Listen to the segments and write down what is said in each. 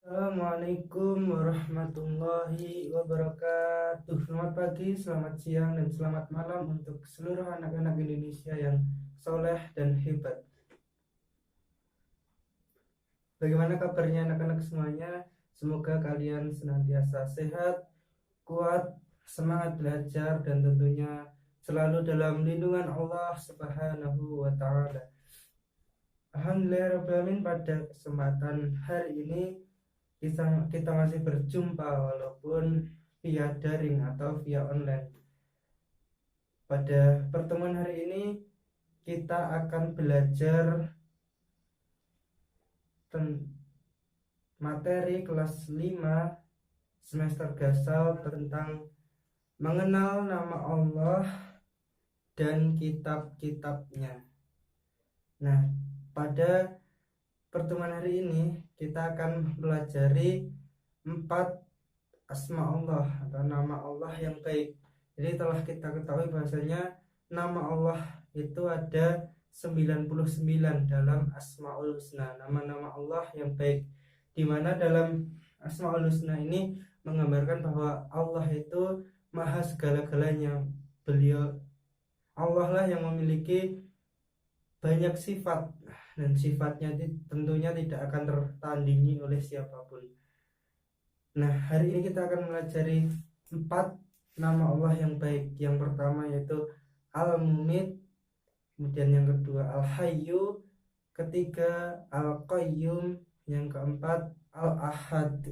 Assalamualaikum warahmatullahi wabarakatuh. Selamat pagi, selamat siang, dan selamat malam untuk seluruh anak-anak Indonesia yang soleh dan hebat. Bagaimana kabarnya anak-anak semuanya? Semoga kalian senantiasa sehat, kuat, semangat belajar, dan tentunya selalu dalam lindungan Allah Subhanahu wa Ta'ala. Alhamdulillahirrahmanirrahim, pada kesempatan hari ini kita masih berjumpa walaupun via daring atau via online. Pada pertemuan hari ini kita akan belajar materi kelas 5 semester Gasal tentang mengenal nama Allah dan kitab-kitabnya. Nah, pada pertemuan hari ini kita akan pelajari 4 asma Allah atau nama Allah yang baik. Jadi telah kita ketahui bahwasanya nama Allah itu ada 99 dalam Asmaul Husna, nama-nama Allah yang baik, di mana dalam Asmaul Husna ini menggambarkan bahwa Allah itu maha segala-galanya. Allah lah yang memiliki banyak sifat, dan sifatnya tentunya tidak akan tertandingi oleh siapapun. Nah, hari ini kita akan mempelajari 4 nama Allah yang baik. Yang pertama yaitu Al-Mumit, kemudian yang kedua Al-Hayyu, ketiga Al-Qayyum, yang keempat Al-Ahad.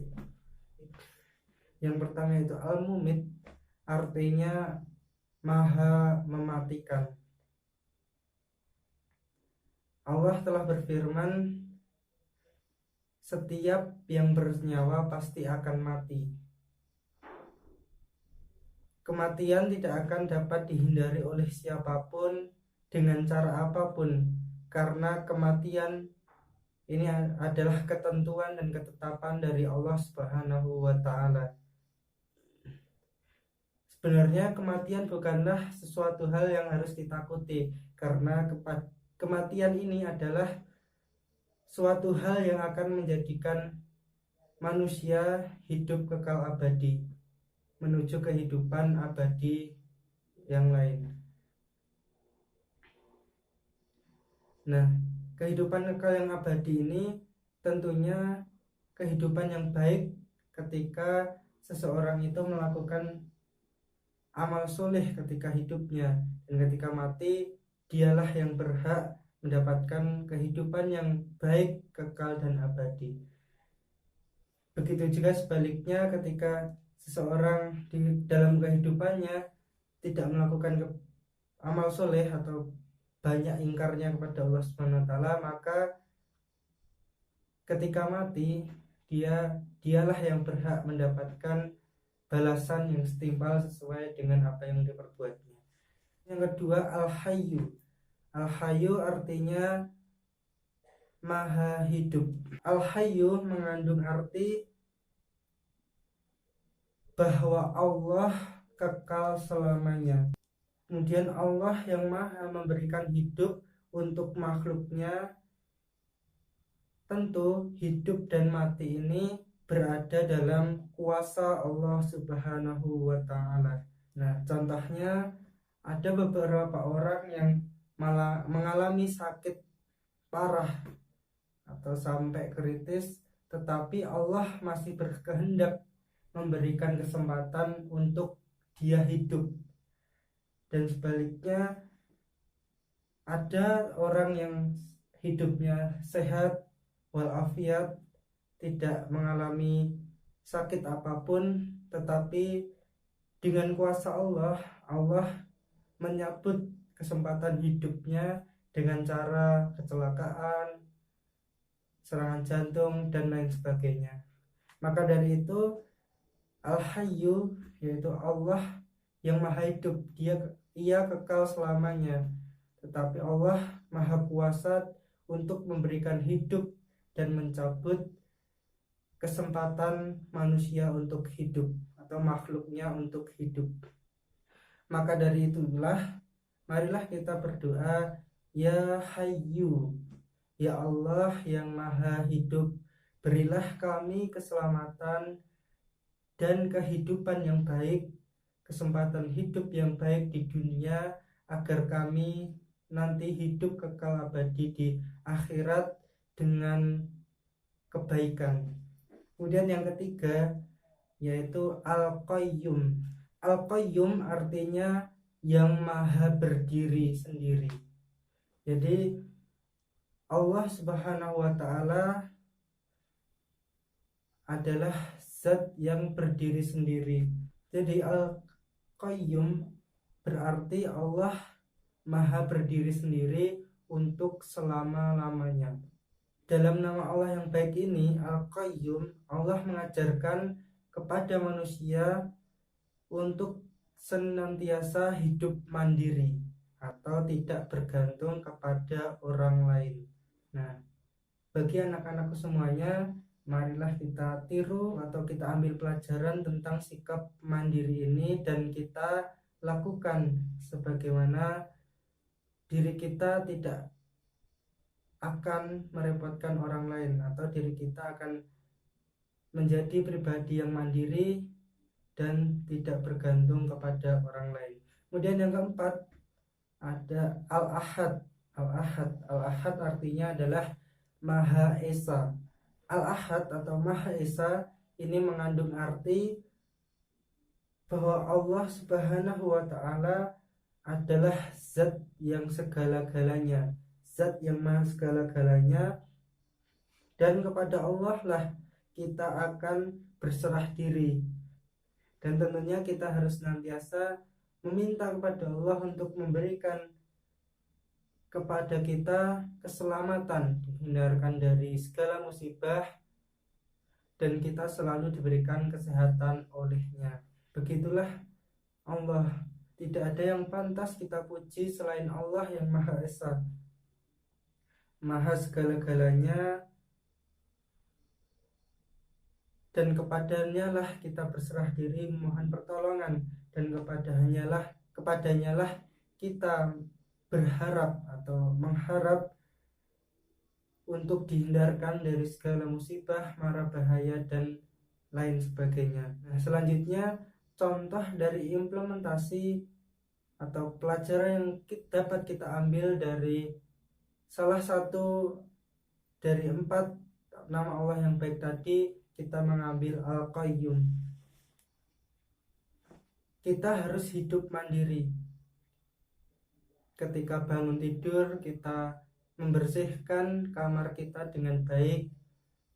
Yang pertama yaitu Al-Mumit, artinya maha mematikan. Allah telah berfirman, setiap yang bernyawa pasti akan mati. Kematian tidak akan dapat dihindari oleh siapapun dengan cara apapun, karena kematian ini adalah ketentuan dan ketetapan dari Allah Subhanahu wa Ta'ala. Sebenarnya kematian bukanlah sesuatu hal yang harus ditakuti, karena kematian ini adalah suatu hal yang akan menjadikan manusia hidup kekal abadi menuju kehidupan abadi yang lain. Nah, kehidupan kekal yang abadi ini tentunya kehidupan yang baik ketika seseorang itu melakukan amal soleh ketika hidupnya, dan ketika mati dialah yang berhak mendapatkan kehidupan yang baik, kekal, dan abadi. Begitu juga sebaliknya, ketika seseorang di dalam kehidupannya tidak melakukan amal soleh atau banyak ingkarnya kepada Allah Subhanahu wa Ta'ala, maka ketika mati dialah yang berhak mendapatkan balasan yang setimpal sesuai dengan apa yang diperbuatnya. Yang kedua Al-Hayyu. Al-Hayyu artinya maha hidup. Al-Hayyu mengandung arti bahwa Allah kekal selamanya. Kemudian Allah yang maha memberikan hidup untuk makhluknya. Tentu hidup dan mati ini berada dalam kuasa Allah Subhanahu wa Ta'ala. Nah, contohnya ada beberapa orang yang malah mengalami sakit parah atau sampai kritis, tetapi Allah masih berkehendak memberikan kesempatan untuk dia hidup. Dan sebaliknya, ada orang yang hidupnya sehat walafiat, tidak mengalami sakit apapun, tetapi dengan kuasa Allah menyabut kesempatan hidupnya dengan cara kecelakaan, serangan jantung, dan lain sebagainya. Maka dari itu Al-Hayyu, yaitu Allah yang maha hidup, ia kekal selamanya, tetapi Allah maha kuasa untuk memberikan hidup dan mencabut kesempatan manusia untuk hidup atau makhluknya untuk hidup. Maka dari itulah marilah kita berdoa, Ya Hayyu, Ya Allah yang maha hidup Berilah kami keselamatan dan kehidupan yang baik, kesempatan hidup yang baik di dunia, agar kami nanti hidup kekal abadi di akhirat dengan kebaikan. Kemudian yang ketiga yaitu Al-Qayyum. Al-Qayyum artinya yang maha berdiri sendiri. Jadi Allah Subhanahu wa ta'ala adalah zat yang berdiri sendiri. Jadi Al-Qayyum berarti Allah maha berdiri sendiri untuk selama-lamanya. Dalam nama Allah yang baik ini, Al-Qayyum, Allah mengajarkan kepada manusia untuk senantiasa hidup mandiri atau tidak bergantung kepada orang lain. Nah, bagi anak-anakku semuanya, marilah kita tiru atau kita ambil pelajaran tentang sikap mandiri ini dan kita lakukan sebagaimana diri kita tidak akan merepotkan orang lain atau diri kita akan menjadi pribadi yang mandiri dan tidak bergantung kepada orang lain. Kemudian yang keempat ada Al-Ahad. Al-Ahad artinya adalah Maha Esa. Al-Ahad atau Maha Esa ini mengandung arti bahwa Allah Subhanahu wa ta'ala adalah zat yang segala-galanya, zat yang maha segala-galanya, dan kepada Allah lah kita akan berserah diri. Dan tentunya kita harus senantiasa meminta kepada Allah untuk memberikan kepada kita keselamatan, dihindarkan dari segala musibah, dan kita selalu diberikan kesehatan olehnya. Begitulah Allah. Tidak ada yang pantas kita puji selain Allah yang Maha Esa, Maha segala-galanya, dan kepadanya lah kita berserah diri mohon pertolongan, dan kepadanya lah kita berharap atau mengharap untuk dihindarkan dari segala musibah, mara bahaya, dan lain sebagainya. Nah, selanjutnya contoh dari implementasi atau pelajaran yang dapat kita ambil dari salah satu dari 4 nama Allah yang baik tadi, kita mengambil Al-Qayyum. Kita harus hidup mandiri. Ketika bangun tidur, kita membersihkan kamar kita dengan baik,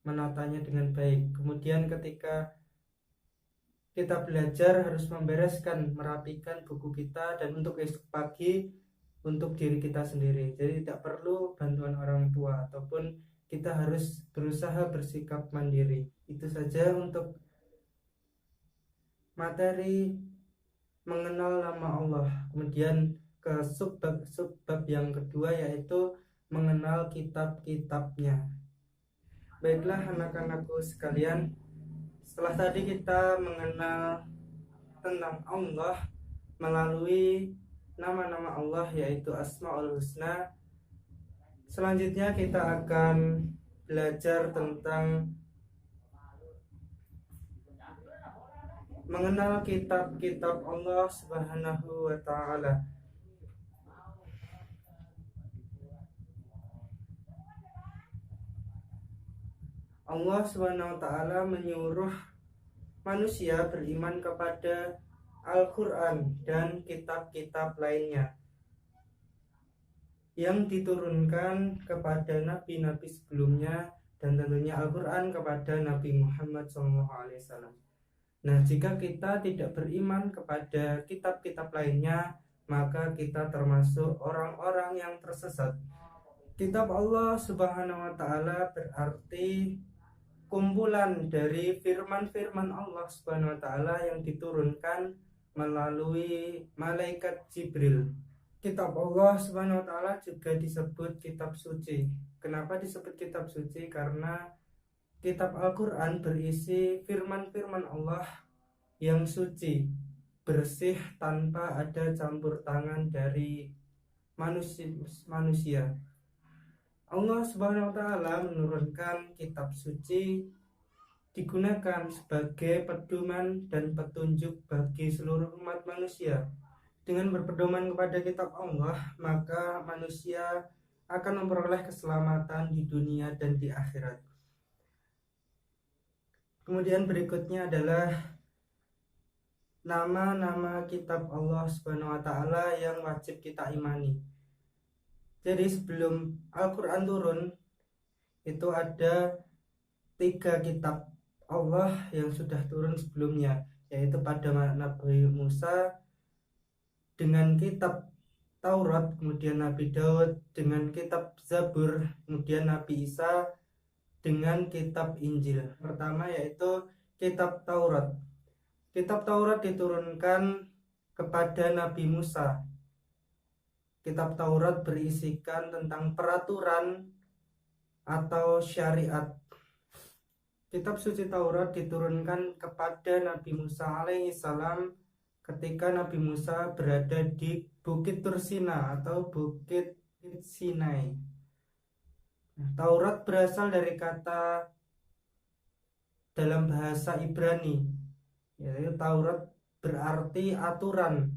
menatanya dengan baik. Kemudian ketika kita belajar, harus membereskan, merapikan buku kita, dan untuk esok pagi untuk diri kita sendiri. Jadi tidak perlu bantuan orang tua, ataupun kita harus berusaha bersikap mandiri. Itu saja untuk materi mengenal nama Allah. Kemudian ke subbab yang kedua, yaitu mengenal kitab-kitabnya. Baiklah anak-anakku sekalian, setelah tadi kita mengenal tentang Allah melalui nama-nama Allah yaitu Asmaul Husna, selanjutnya kita akan belajar tentang mengenal kitab-kitab Allah Subhanahu wa ta'ala. Allah Subhanahu wa ta'ala menyuruh manusia beriman kepada Al-Quran dan kitab-kitab lainnya yang diturunkan kepada nabi-nabi sebelumnya, dan tentunya Al-Quran kepada Nabi Muhammad SAW. Nah, jika kita tidak beriman kepada kitab-kitab lainnya, maka kita termasuk orang-orang yang tersesat. Kitab Allah Subhanahu wa ta'ala berarti kumpulan dari firman-firman Allah Subhanahu wa ta'ala yang diturunkan melalui malaikat Jibril. Kitab Allah Subhanahu wa ta'ala juga disebut kitab suci. Kenapa disebut kitab suci? Karena kitab Al-Quran berisi firman-firman Allah yang suci, bersih, tanpa ada campur tangan dari manusia. Allah Subhanahu wa taala menurunkan kitab suci digunakan sebagai pedoman dan petunjuk bagi seluruh umat manusia. Dengan berpedoman kepada kitab Allah, maka manusia akan memperoleh keselamatan di dunia dan di akhirat. Kemudian berikutnya adalah nama-nama kitab Allah Subhanahu wa taala yang wajib kita imani. Jadi sebelum Al-Quran turun, itu ada 3 kitab Allah yang sudah turun sebelumnya, yaitu pada Nabi Musa dengan kitab Taurat, kemudian Nabi Daud dengan kitab Zabur, kemudian Nabi Isa dengan kitab Injil. Pertama yaitu kitab Taurat. Kitab Taurat diturunkan kepada Nabi Musa. Kitab Taurat berisikan tentang peraturan atau syariat. Kitab suci Taurat diturunkan kepada Nabi Musa alaihissalam ketika Nabi Musa berada di Bukit Tursina atau Bukit Sinai. Taurat berasal dari kata dalam bahasa Ibrani, yaitu Taurat berarti aturan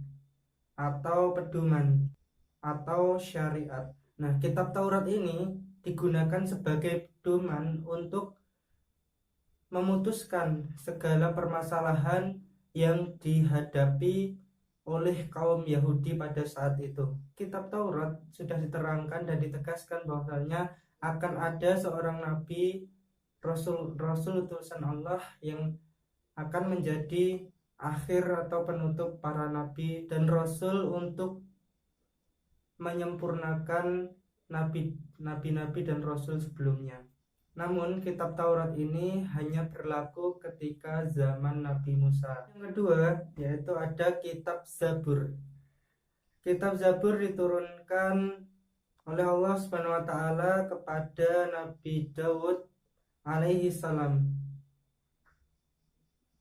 atau pedoman atau syariat. Nah, kitab Taurat ini digunakan sebagai pedoman untuk memutuskan segala permasalahan yang dihadapi oleh kaum Yahudi pada saat itu. Kitab Taurat sudah diterangkan dan ditegaskan bahwasanya akan ada seorang nabi, rasul utusan Allah yang akan menjadi akhir atau penutup para nabi dan rasul untuk menyempurnakan nabi-nabi dan rasul sebelumnya. Namun kitab Taurat ini hanya berlaku ketika zaman Nabi Musa. Yang kedua yaitu ada kitab Zabur. Kitab Zabur diturunkan oleh Allah Subhanahu wa taala kepada Nabi Daud alaihi salam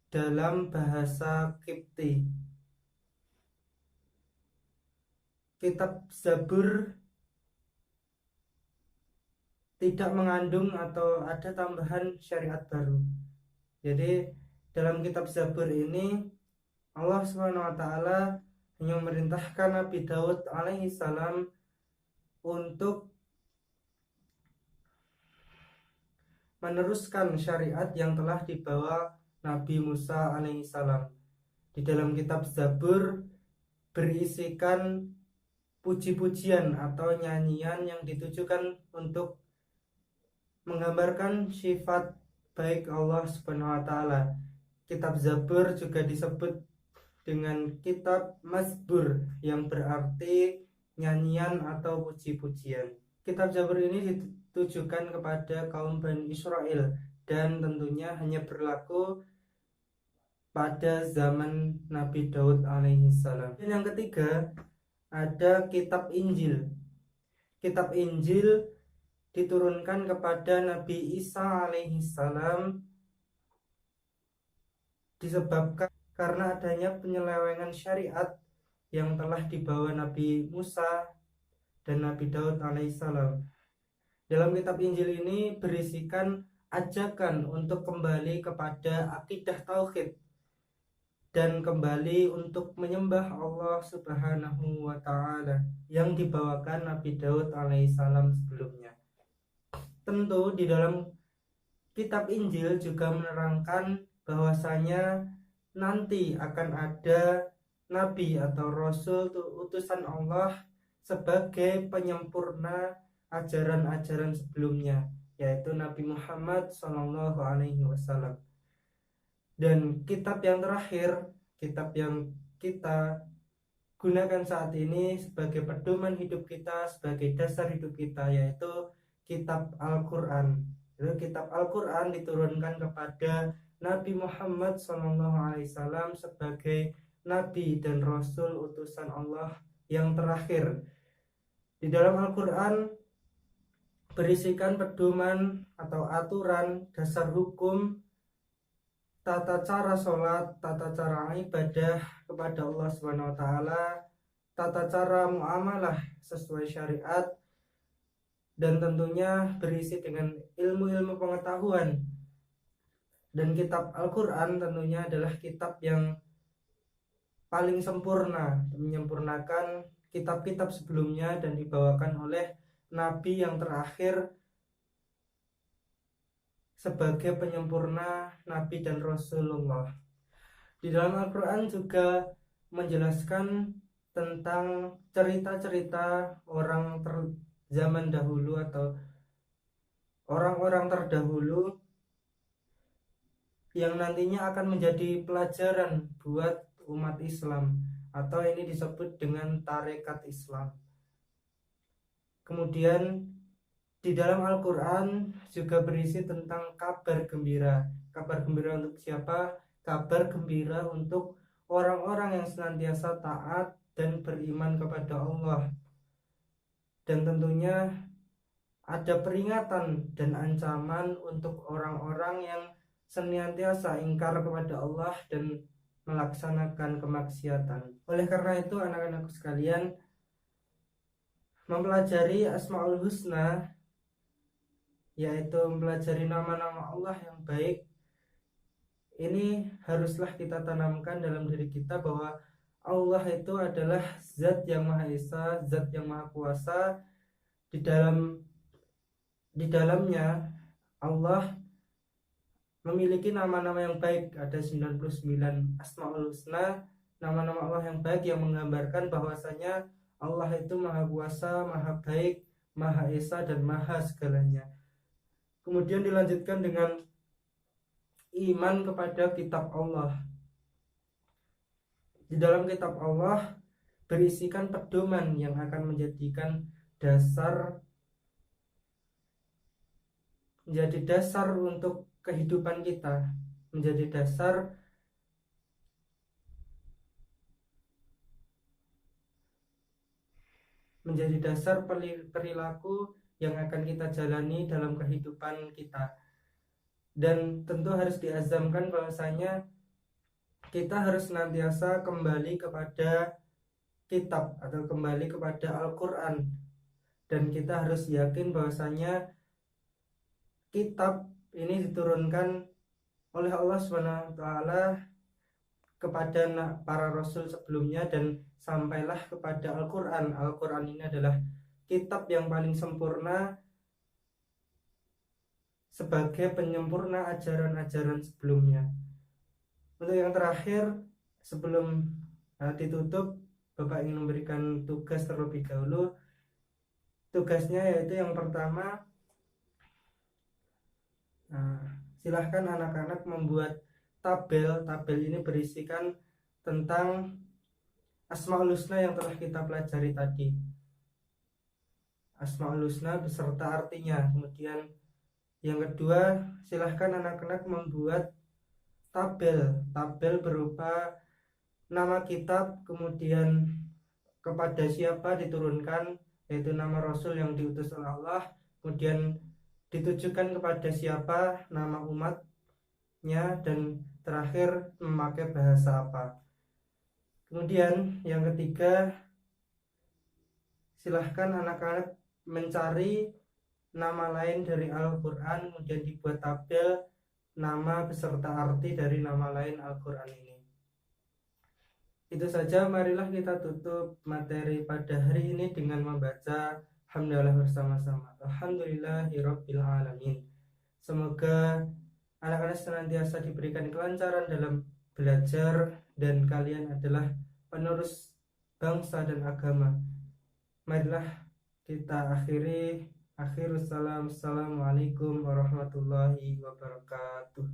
dalam bahasa Kipti. Kitab Zabur tidak mengandung atau ada tambahan syariat baru. Jadi dalam kitab Zabur ini Allah Subhanahu wa taala hanya memerintahkan Nabi Daud alaihi salam untuk meneruskan syariat yang telah dibawa Nabi Musa alaihi salam. Di dalam kitab Zabur berisikan puji-pujian atau nyanyian yang ditujukan untuk menggambarkan sifat baik Allah Subhanahu wa taala. Kitab Zabur juga disebut dengan kitab Mazbur yang berarti nyanyian atau puji-pujian. Kitab Zabur ini ditujukan kepada kaum Bani Israel dan tentunya hanya berlaku pada zaman Nabi Daud alaihi salam. Dan yang ketiga ada kitab Injil. Kitab Injil diturunkan kepada Nabi Isa alaihi salam disebabkan karena adanya penyelewengan syariat yang telah dibawa Nabi Musa dan Nabi Daud alaihissalam. Dalam kitab Injil ini berisikan ajakan untuk kembali kepada akidah tauhid dan kembali untuk menyembah Allah Subhanahu wa taala yang dibawakan Nabi Daud alaihissalam sebelumnya. Tentu di dalam kitab Injil juga menerangkan bahwasanya nanti akan ada nabi atau rasul utusan Allah sebagai penyempurna ajaran-ajaran sebelumnya, yaitu Nabi Muhammad SAW. Dan kitab yang terakhir, kitab yang kita gunakan saat ini sebagai pedoman hidup kita, sebagai dasar hidup kita, yaitu kitab Al-Quran. Kitab Al-Quran diturunkan kepada Nabi Muhammad SAW sebagai nabi dan rasul utusan Allah yang terakhir. Di dalam Al-Quran berisikan pedoman atau aturan, dasar hukum, tata cara sholat, tata cara ibadah kepada Allah Subhanahu wa taala, tata cara muamalah sesuai syariat, dan tentunya berisi dengan ilmu-ilmu pengetahuan. Dan kitab Al-Quran tentunya adalah kitab yang paling sempurna, menyempurnakan kitab-kitab sebelumnya dan dibawakan oleh Nabi yang terakhir sebagai penyempurna Nabi dan Rasulullah. Di dalam Al-Quran juga menjelaskan tentang cerita-cerita orang zaman dahulu atau orang-orang terdahulu yang nantinya akan menjadi pelajaran buat umat Islam, atau ini disebut dengan tarekat Islam. Kemudian di dalam Al-Quran juga berisi tentang kabar gembira. Kabar gembira untuk siapa? Kabar gembira untuk orang-orang yang senantiasa taat dan beriman kepada Allah. Dan tentunya ada peringatan dan ancaman untuk orang-orang yang senantiasa ingkar kepada Allah dan melaksanakan kemaksiatan. Oleh karena itu, anak-anakku sekalian, mempelajari Asmaul Husna, yaitu mempelajari nama-nama Allah yang baik, ini haruslah kita tanamkan dalam diri kita bahwa Allah itu adalah zat yang maha esa, zat yang maha kuasa. Di dalamnya Allah memiliki nama-nama yang baik, ada 99 Asmaul Husna, nama-nama Allah yang baik yang menggambarkan bahwasanya Allah itu maha kuasa, maha baik, maha esa, dan maha segalanya. Kemudian dilanjutkan dengan iman kepada kitab Allah. Di dalam kitab Allah berisikan pedoman yang akan menjadi dasar untuk kehidupan kita, menjadi dasar perilaku yang akan kita jalani dalam kehidupan kita. Dan tentu harus diazamkan bahwasanya kita harus senantiasa kembali kepada kitab atau kembali kepada Al-Quran, dan kita harus yakin bahwasanya kitab ini diturunkan oleh Allah SWT kepada para rasul sebelumnya dan sampailah kepada Al-Quran. Al-Quran ini adalah kitab yang paling sempurna sebagai penyempurna ajaran-ajaran sebelumnya. Untuk yang terakhir, sebelum ditutup, Bapak ingin memberikan tugas terlebih dahulu. Tugasnya yaitu yang pertama, silahkan anak-anak membuat tabel. Tabel ini berisikan tentang Asmaul Husna yang telah kita pelajari tadi. Asmaul Husna beserta artinya. Kemudian yang kedua, silahkan anak-anak membuat tabel berupa nama kitab, kemudian kepada siapa diturunkan, yaitu nama Rasul yang diutus oleh Allah, kemudian ditujukan kepada siapa, nama umatnya, dan terakhir memakai bahasa apa. Kemudian yang ketiga, silahkan anak-anak mencari nama lain dari Al-Quran, kemudian dibuat tabel nama beserta arti dari nama lain Al-Quran ini. Itu saja, marilah kita tutup materi pada hari ini dengan membaca hamdalah bersama-sama. Alhamdulillahirabbil alamin. Semoga anak-anak senantiasa diberikan kelancaran dalam belajar dan kalian adalah penerus bangsa dan agama. Marilah kita akhiri. Assalamualaikum warahmatullahi wabarakatuh.